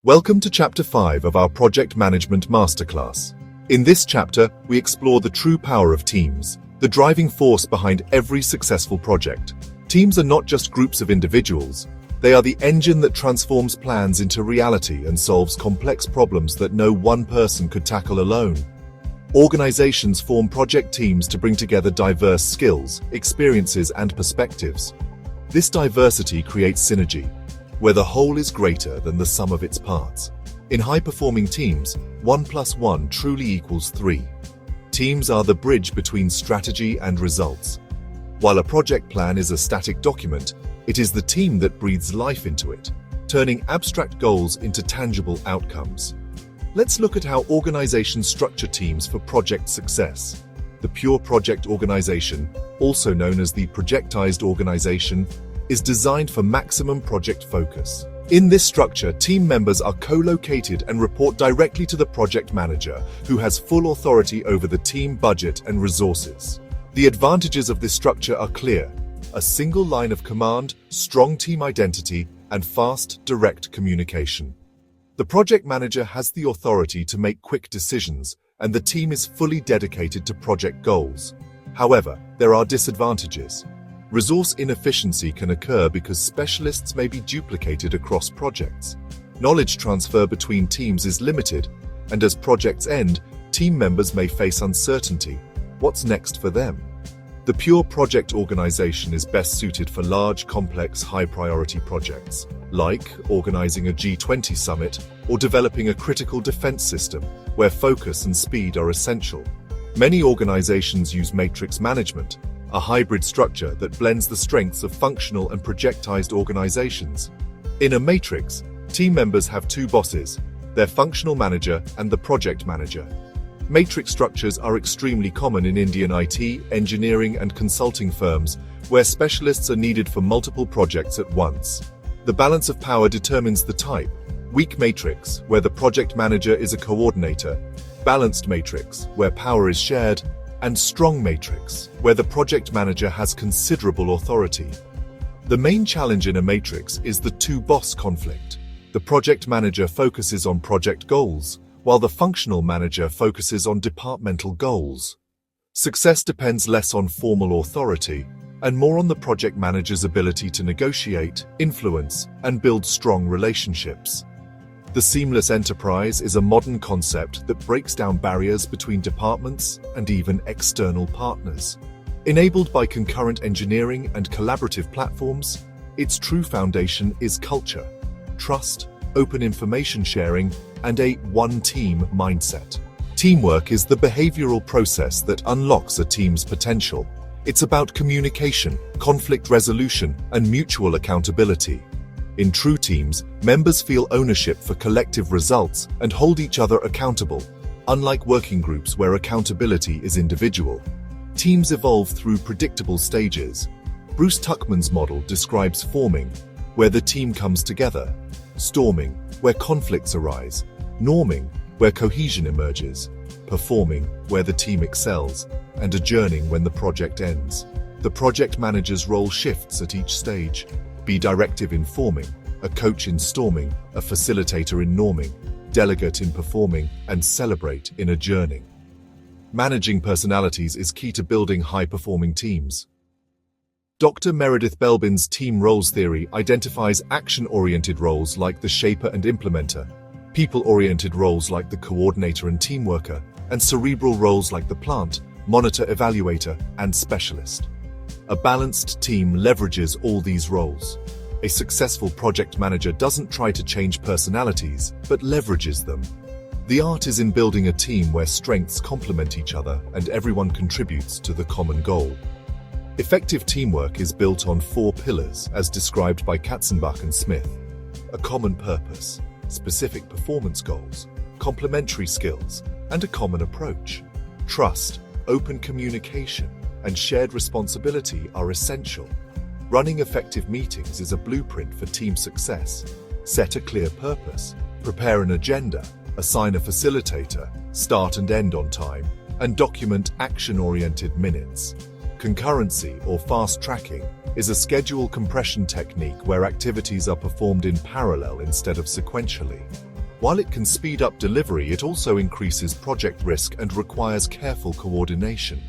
Welcome to Chapter 5 of our Project Management Masterclass. In this chapter, we explore the true power of teams, the driving force behind every successful project. Teams are not just groups of individuals, they are the engine that transforms plans into reality and solves complex problems that no one person could tackle alone. Organizations form project teams to bring together diverse skills, experiences, and perspectives. This diversity creates synergy, where the whole is greater than the sum of its parts. In high-performing teams, 1 plus 1 truly equals 3. Teams are the bridge between strategy and results. While a project plan is a static document, it is the team that breathes life into it, turning abstract goals into tangible outcomes. Let's look at how organizations structure teams for project success. The pure project organization, also known as the projectized organization, is designed for maximum project focus. In this structure, team members are co-located and report directly to the project manager, who has full authority over the team budget and resources. The advantages of this structure are clear: a single line of command, strong team identity, and fast, direct communication. The project manager has the authority to make quick decisions, and the team is fully dedicated to project goals. However, there are disadvantages. Resource inefficiency can occur because specialists may be duplicated across projects. Knowledge transfer between teams is limited, and as projects end, team members may face uncertainty. What's next for them? The pure project organization is best suited for large, complex, high-priority projects, like organizing a G20 summit or developing a critical defense system, where focus and speed are essential. Many organizations use matrix management, a hybrid structure that blends the strengths of functional and projectized organizations. In a matrix, team members have two bosses, their functional manager and the project manager. Matrix structures are extremely common in Indian IT, engineering, and consulting firms, where specialists are needed for multiple projects at once. The balance of power determines the type: weak matrix, where the project manager is a coordinator; balanced matrix, where power is shared; and strong matrix, where the project manager has considerable authority. The main challenge in a matrix is the two-boss conflict. The project manager focuses on project goals, while the functional manager focuses on departmental goals. Success depends less on formal authority and more on the project manager's ability to negotiate, influence, and build strong relationships. The seamless enterprise is a modern concept that breaks down barriers between departments and even external partners. Enabled by concurrent engineering and collaborative platforms, its true foundation is culture, trust, open information sharing, and a one-team mindset. Teamwork is the behavioral process that unlocks a team's potential. It's about communication, conflict resolution, and mutual accountability. In true teams, members feel ownership for collective results and hold each other accountable, unlike working groups where accountability is individual. Teams evolve through predictable stages. Bruce Tuckman's model describes forming, where the team comes together; storming, where conflicts arise; norming, where cohesion emerges; performing, where the team excels; and adjourning when the project ends. The project manager's role shifts at each stage: be directive in forming, a coach in storming, a facilitator in norming, delegate in performing, and celebrate in adjourning. Managing personalities is key to building high-performing teams. Dr. Meredith Belbin's team roles theory identifies action-oriented roles like the shaper and implementer, people-oriented roles like the coordinator and team worker, and cerebral roles like the plant, monitor, evaluator, and specialist. A balanced team leverages all these roles. A successful project manager doesn't try to change personalities, but leverages them. The art is in building a team where strengths complement each other and everyone contributes to the common goal. Effective teamwork is built on 4 pillars, as described by Katzenbach and Smith: a common purpose, specific performance goals, complementary skills, and a common approach. Trust, open communication, and shared responsibility are essential. Running effective meetings is a blueprint for team success. Set a clear purpose, prepare an agenda, assign a facilitator, start and end on time, and document action-oriented minutes. Concurrency, or fast tracking, is a schedule compression technique where activities are performed in parallel instead of sequentially. While it can speed up delivery, it also increases project risk and requires careful coordination.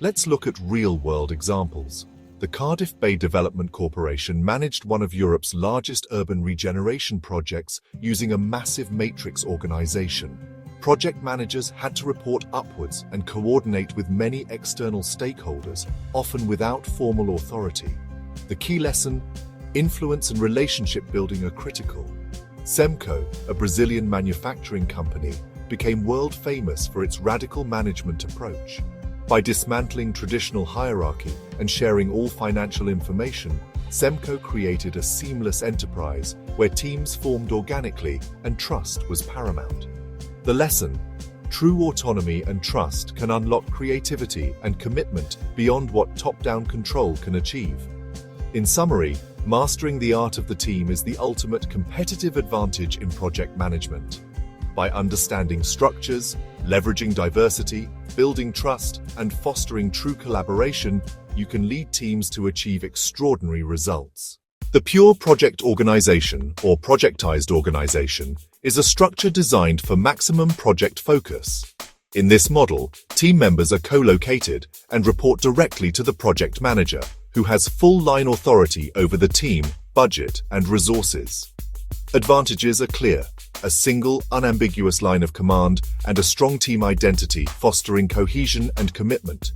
Let's look at real-world examples. The Cardiff Bay Development Corporation managed one of Europe's largest urban regeneration projects using a massive matrix organization. Project managers had to report upwards and coordinate with many external stakeholders, often without formal authority. The key lesson: influence and relationship building are critical. SEMCO, a Brazilian manufacturing company, became world famous for its radical management approach. By dismantling traditional hierarchy and sharing all financial information, SEMCO created a seamless enterprise where teams formed organically and trust was paramount. The lesson: true autonomy and trust can unlock creativity and commitment beyond what top-down control can achieve. In summary, mastering the art of the team is the ultimate competitive advantage in project management. By understanding structures, leveraging diversity, building trust, and fostering true collaboration, you can lead teams to achieve extraordinary results. The pure project organization, or projectized organization, is a structure designed for maximum project focus. In this model, team members are co-located and report directly to the project manager, who has full line authority over the team, budget, and resources. Advantages are clear: a single, unambiguous line of command and a strong team identity fostering cohesion and commitment.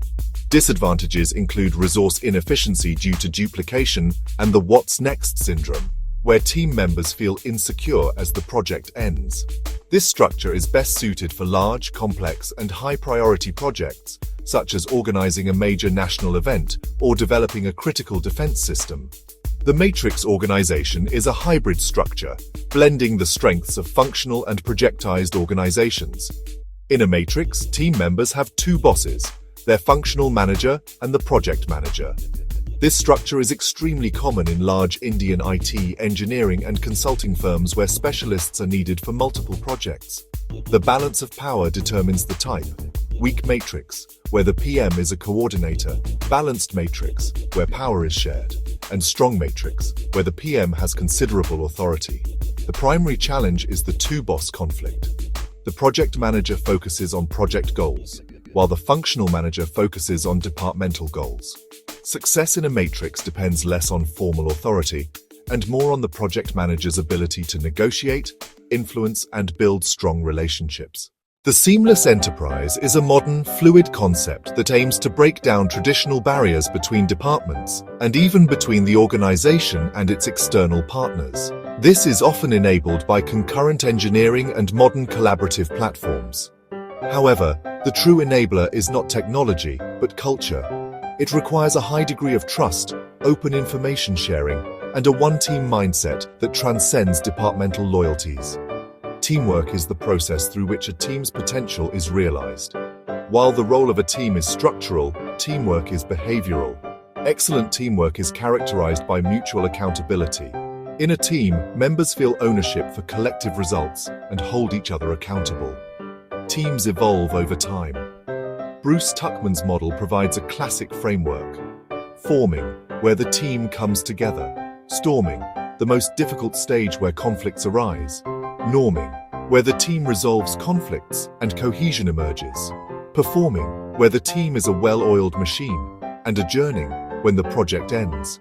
Disadvantages include resource inefficiency due to duplication and the "what's next" syndrome, where team members feel insecure as the project ends. This structure is best suited for large, complex, and high-priority projects, such as organizing a major national event or developing a critical defense system. The matrix organization is a hybrid structure, blending the strengths of functional and projectized organizations. In a matrix, team members have two bosses: their functional manager and the project manager. This structure is extremely common in large Indian IT, engineering, and consulting firms where specialists are needed for multiple projects. The balance of power determines the type: weak matrix, where the PM is a coordinator; balanced matrix, where power is shared; and strong matrix, where the PM has considerable authority. The primary challenge is the two-boss conflict. The project manager focuses on project goals, while the functional manager focuses on departmental goals. Success in a matrix depends less on formal authority and more on the project manager's ability to negotiate, influence, and build strong relationships. The seamless enterprise is a modern, fluid concept that aims to break down traditional barriers between departments and even between the organization and its external partners. This is often enabled by concurrent engineering and modern collaborative platforms. However, the true enabler is not technology, but culture. It requires a high degree of trust, open information sharing, and a one-team mindset that transcends departmental loyalties. Teamwork is the process through which a team's potential is realized. While the role of a team is structural, teamwork is behavioral. Excellent teamwork is characterized by mutual accountability. In a team, members feel ownership for collective results and hold each other accountable. Teams evolve over time. Bruce Tuckman's model provides a classic framework: forming, where the team comes together; storming, the most difficult stage where conflicts arise; norming, where the team resolves conflicts and cohesion emerges; performing, where the team is a well-oiled machine; and adjourning, when the project ends.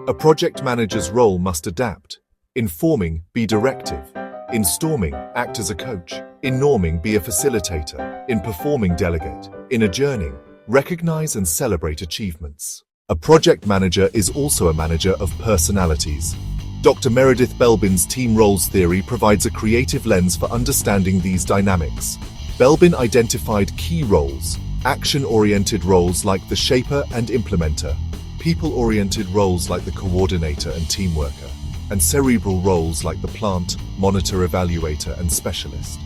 A project manager's role must adapt. In forming, be directive. In storming, act as a coach. In norming, be a facilitator. In performing, delegate. In adjourning, recognize and celebrate achievements. A project manager is also a manager of personalities. Dr. Meredith Belbin's team roles theory provides a creative lens for understanding these dynamics. Belbin identified key roles: action-oriented roles like the shaper and implementer, people-oriented roles like the coordinator and team worker, and cerebral roles like the plant, monitor, evaluator, and specialist.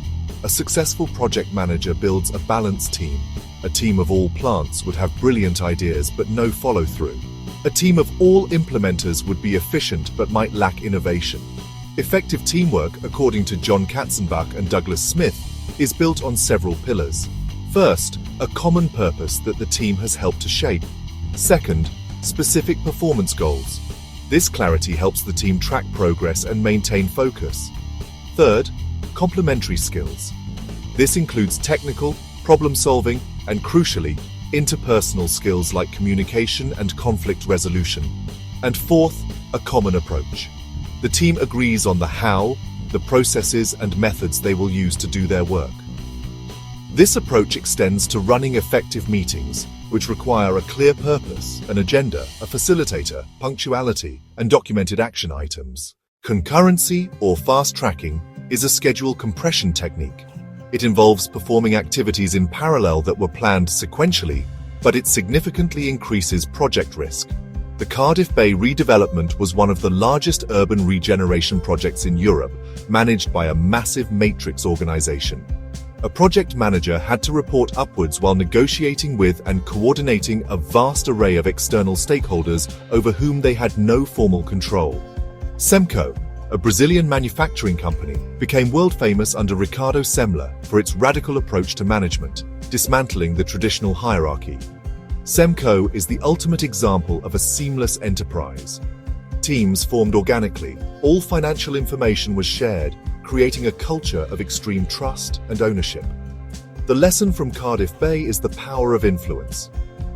A successful project manager builds a balanced team. A team of all plants would have brilliant ideas but no follow-through. A team of all implementers would be efficient but might lack innovation. Effective teamwork, according to John Katzenbach and Douglas Smith, is built on several pillars. First, a common purpose that the team has helped to shape. Second, specific performance goals. This clarity helps the team track progress and maintain focus. Third, complementary skills. This includes technical, problem-solving, and crucially, interpersonal skills like communication and conflict resolution. And fourth, a common approach. The team agrees on the how, the processes and methods they will use to do their work. This approach extends to running effective meetings, which require a clear purpose, an agenda, a facilitator, punctuality, and documented action items. Concurrency, or fast tracking, is a schedule compression technique. It involves performing activities in parallel that were planned sequentially, but it significantly increases project risk. The Cardiff Bay redevelopment was one of the largest urban regeneration projects in Europe, managed by a massive matrix organization. A project manager had to report upwards while negotiating with and coordinating a vast array of external stakeholders over whom they had no formal control. SEMCO, a Brazilian manufacturing company, became world famous under Ricardo Semler for its radical approach to management, dismantling the traditional hierarchy. SEMCO is the ultimate example of a seamless enterprise. Teams formed organically, all financial information was shared, creating a culture of extreme trust and ownership. The lesson from Cardiff Bay is the power of influence.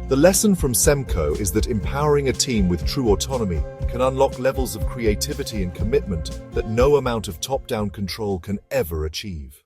The lesson from SEMCO is that empowering a team with true autonomy can unlock levels of creativity and commitment that no amount of top-down control can ever achieve.